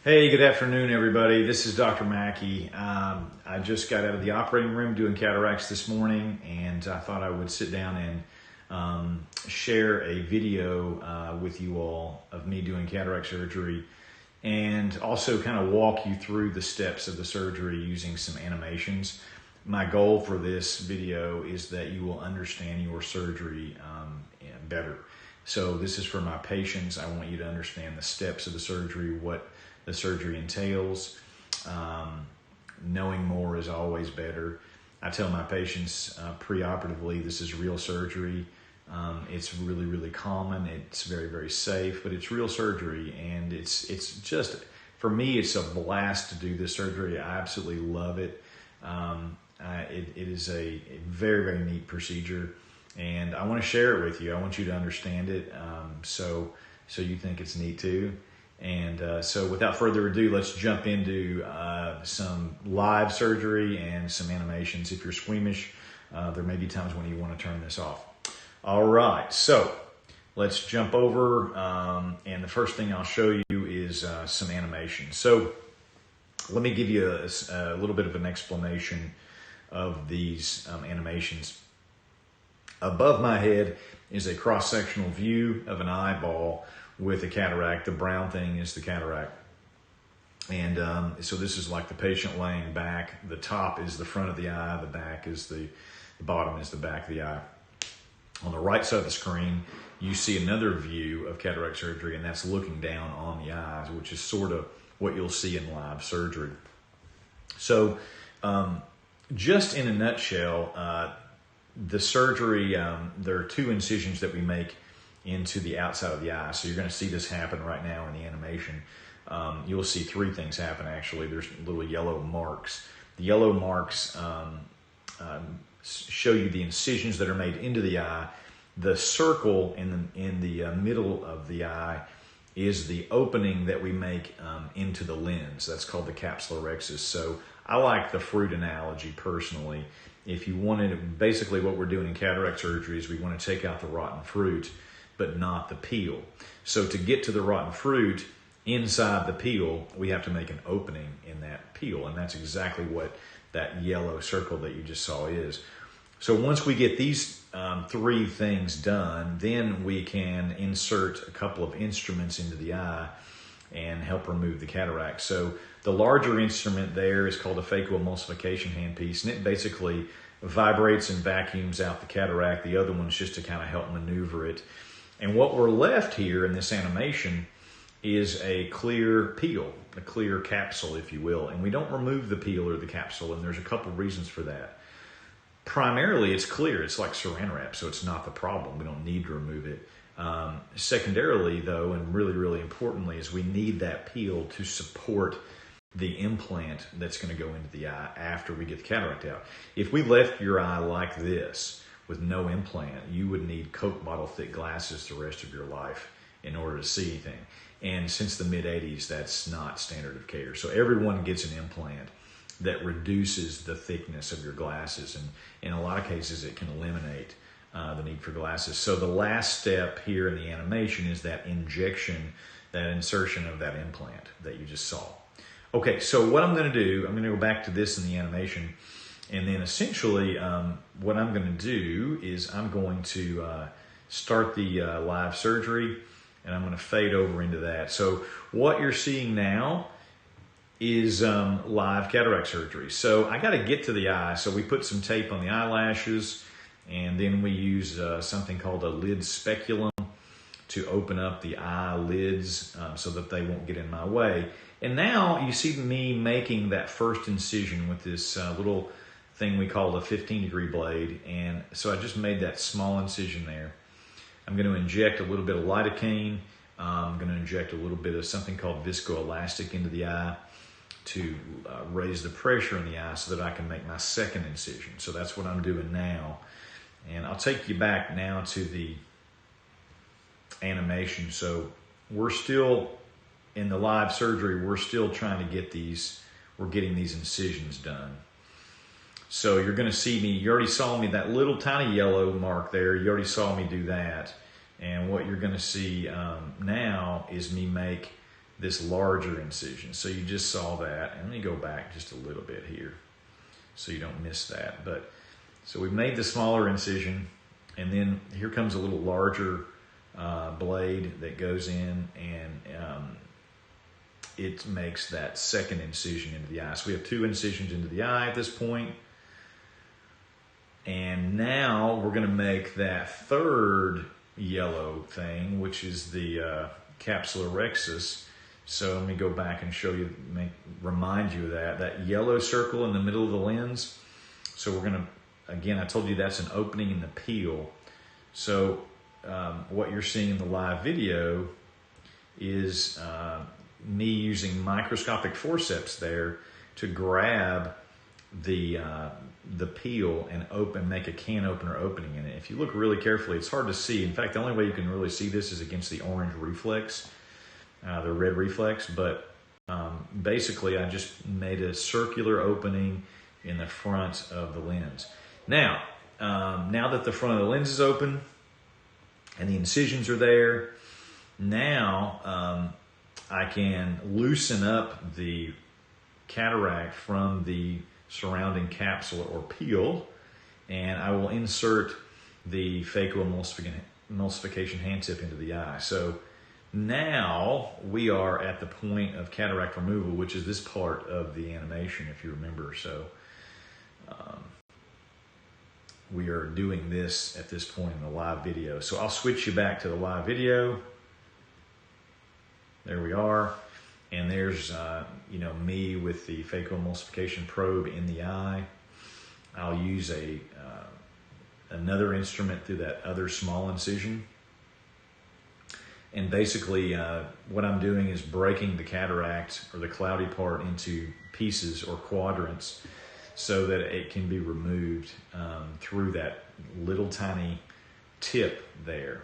Hey, good afternoon, everybody. This is Dr. Mackey. I just got out of the operating room doing cataracts this morning, and I thought I would sit down and share a video with you all of me doing cataract surgery, and also kind of walk you through the steps of the surgery using some animations. My goal for this video is that you will understand your surgery better. So this is for my patients. I want you to understand the steps of the surgery, what the surgery entails. Knowing more is always better. I tell my patients preoperatively, this is real surgery. It's really common. It's very safe, but it's real surgery, and it's just, for me, it's a blast to do this surgery. I absolutely love it. It is a very neat procedure, and I want to share it with you. I want you to understand it, so you think it's neat too. And so without further ado, let's jump into some live surgery and some animations. If you're squeamish, there may be times when you want to turn this off. All right, so let's jump over, and the first thing I'll show you is some animations. So let me give you a little bit of an explanation of these animations. Above my head is a cross-sectional view of an eyeball with a cataract. The brown thing is the cataract. And so this is like the patient laying back. The top is the front of the eye. The back is the bottom is the back of the eye. On the right side of the screen, you see another view of cataract surgery, and that's looking down on the eyes, which is sort of what you'll see in live surgery. So just in a nutshell, the surgery, there are two incisions that we make into the outside of the eye. So you're going to see this happen right now in the animation. You'll see three things happen, actually. There's little yellow marks. The yellow marks show you the incisions that are made into the eye. The circle in the middle of the eye is the opening that we make into the lens. That's called the capsular rhexis. So I like the fruit analogy personally. If you wanted to, basically what we're doing in cataract surgery is we want to take out the rotten fruit, but not the peel. So to get to the rotten fruit inside the peel, we have to make an opening in that peel, and that's exactly what that yellow circle that you just saw is. So once we get these three things done, then we can insert a couple of instruments into the eye and help remove the cataract. So the larger instrument there is called a phacoemulsification handpiece, and it basically vibrates and vacuums out the cataract. The other one's just to kind of help maneuver it. And what we're left here in this animation is a clear peel, a clear capsule, if you will. And we don't remove the peel or the capsule, and there's a couple reasons for that. Primarily, it's clear. It's like saran wrap, so it's not the problem. We don't need to remove it. Secondarily, though, and really importantly, is we need that peel to support the implant that's going to go into the eye after we get the cataract out. If we left your eye like this with no implant, you would need Coke bottle thick glasses the rest of your life in order to see anything. And since the mid-'80s, that's not standard of care. So everyone gets an implant that reduces the thickness of your glasses, and in a lot of cases it can eliminate the need for glasses. So the last step here in the animation is that injection, that insertion of that implant that you just saw. Okay, so what I'm going to do, I'm going to go back to this in the animation, and then essentially what I'm going to do is I'm going to start the live surgery, and I'm going to fade over into that. So what you're seeing now is live cataract surgery. So I got to get to the eye, so we put some tape on the eyelashes, and then we use something called a lid speculum to open up the eyelids so that they won't get in my way. And now you see me making that first incision with this little thing we call a 15-degree blade. And so I just made that small incision there. I'm going to inject a little bit of lidocaine. I'm going to inject a little bit of something called viscoelastic into the eye to raise the pressure in the eye so that I can make my second incision. So that's what I'm doing now. And I'll take you back now to the animation. So we're still in the live surgery, we're still trying to get we're getting these incisions done. So you're going to see me, you already saw me, that little tiny yellow mark there, you already saw me do that. And what you're going to see now is me make this larger incision. So you just saw that. And let me go back just a little bit here so you don't miss that. But so we made the smaller incision, and then here comes a little larger blade that goes in, and it makes that second incision into the eye. So we have 2 incisions into the eye at this point. And now we're going to make that third yellow thing, which is the capsular rhexis. So let me go back and show you, remind you of that yellow circle in the middle of the lens. So we're going to, again, I told you that's an opening in the peel. So what you're seeing in the live video is me using microscopic forceps there to grab the peel and make a can opener opening in it. If you look really carefully, it's hard to see. In fact, the only way you can really see this is against the orange reflex, the red reflex. But basically, I just made a circular opening in the front of the lens. Now that the front of the lens is open and the incisions are there, now I can loosen up the cataract from the surrounding capsule or peel, and I will insert the phacoemulsification hand tip into the eye. So now we are at the point of cataract removal, which is this part of the animation, if you remember. So we are doing this at this point in the live video. So I'll switch you back to the live video. There we are. And there's, me with the phacoemulsification probe in the eye. I'll use another instrument through that other small incision. And basically, what I'm doing is breaking the cataract or the cloudy part into pieces or quadrants so that it can be removed through that little tiny tip there.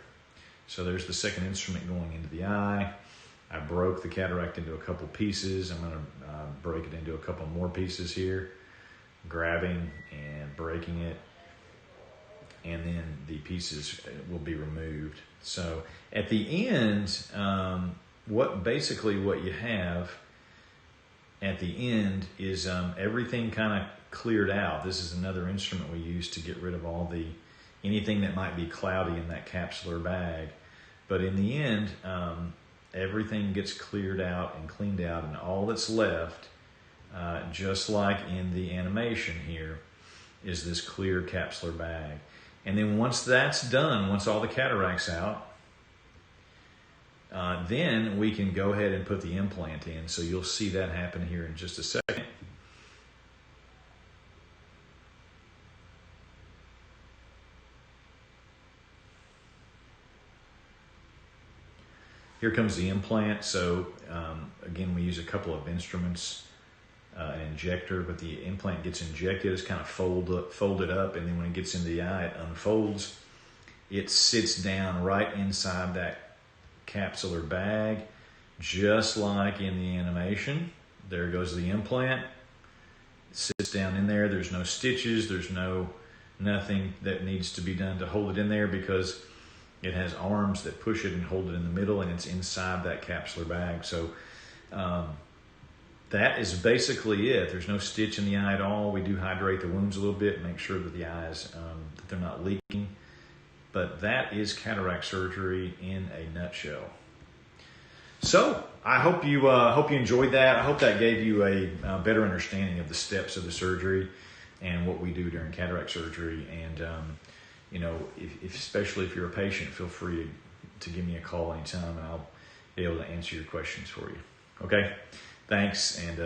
So there's the second instrument going into the eye. I broke the cataract into a couple pieces. I'm going to break it into a couple more pieces here, grabbing and breaking it, and then the pieces will be removed. So at the end, what you have at the end is everything kind of cleared out. This is another instrument we use to get rid of anything that might be cloudy in that capsular bag. But in the end, everything gets cleared out and cleaned out, and all that's left, just like in the animation here, is this clear capsular bag. And then once that's done, once all the cataract's out, then we can go ahead and put the implant in. So you'll see that happen here in just a second. Here comes the implant. So again, we use a couple of instruments, an injector, but the implant gets injected. It's kind of folded up, and then when it gets into the eye, it unfolds. It sits down right inside that capsular bag, just like in the animation. There goes the implant. It sits down in there. There's no stitches. There's nothing that needs to be done to hold it in there, because it has arms that push it and hold it in the middle, and it's inside that capsular bag. So that is basically it. There's no stitch in the eye at all. We do hydrate the wounds a little bit, make sure that the eyes, that they're not leaking. But that is cataract surgery in a nutshell. So I hope you enjoyed that. I hope that gave you a better understanding of the steps of the surgery and what we do during cataract surgery. And especially if you're a patient, feel free to give me a call anytime, and I'll be able to answer your questions for you. Okay? Thanks, and